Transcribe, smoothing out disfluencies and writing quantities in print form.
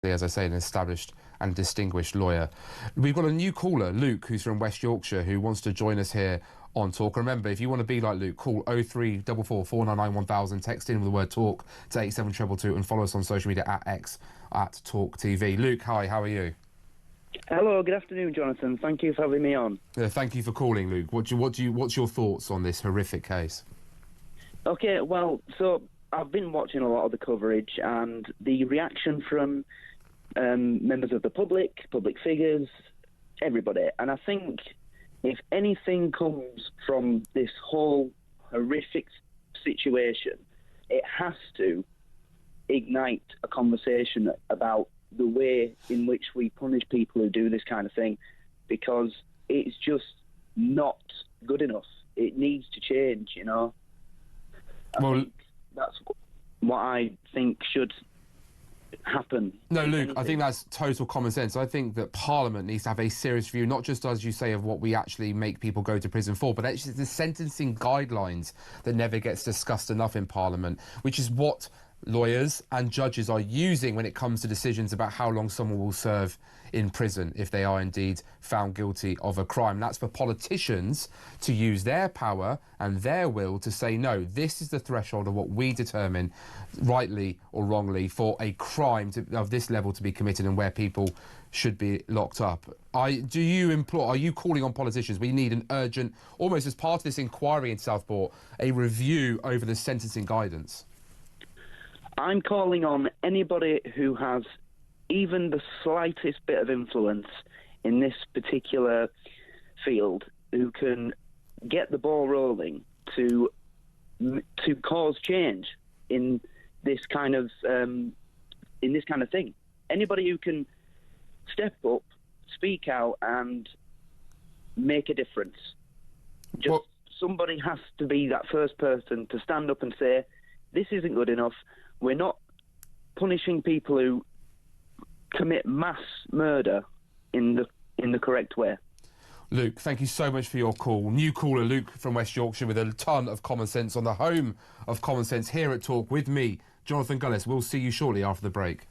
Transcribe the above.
as I say, an established and distinguished lawyer. We've got a new caller, Luke, who's from West Yorkshire, who wants to join us here on Talk. Remember, if you want to be like Luke, call 0344 499 1000, text in with the word talk to 87222 and follow us on social media at X at TalkTV. Luke, hi, how are you? Hello, good afternoon, Jonathan. Thank you for having me on. Thank you for calling, Luke. What's your thoughts on this horrific case? Okay, well, so I've been watching a lot of the coverage and the reaction from members of the public figures, everybody. And I think if anything comes from this whole horrific situation, it has to ignite a conversation about the way in which we punish people who do this kind of thing, because it's just not good enough. It needs to change, you know. I think that's what I think should happen. No, Luke, I think that's total common sense. I think that Parliament needs to have a serious view, not just, as you say, of what we actually make people go to prison for, but actually the sentencing guidelines that never gets discussed enough in Parliament, which is what lawyers and judges are using when it comes to decisions about how long someone will serve in prison if they are indeed found guilty of a crime. That's for politicians to use their power and their will to say, no, this is the threshold of what we determine, rightly or wrongly, for a crime of this level to be committed and where people should be locked up. Are you calling on politicians? We need an urgent, almost as part of this inquiry in Southport, a review over the sentencing guidance. I'm calling on anybody who has even the slightest bit of influence in this particular field, who can get the ball rolling to cause change in this kind of thing. Anybody who can step up, speak out, and make a difference. Somebody has to be that first person to stand up and say, this isn't good enough. We're not punishing people who commit mass murder in the correct way. Luke, thank you so much for your call. New caller, Luke from West Yorkshire, with a ton of common sense on the home of common sense here at Talk with me, Jonathan Gullis. We'll see you shortly after the break.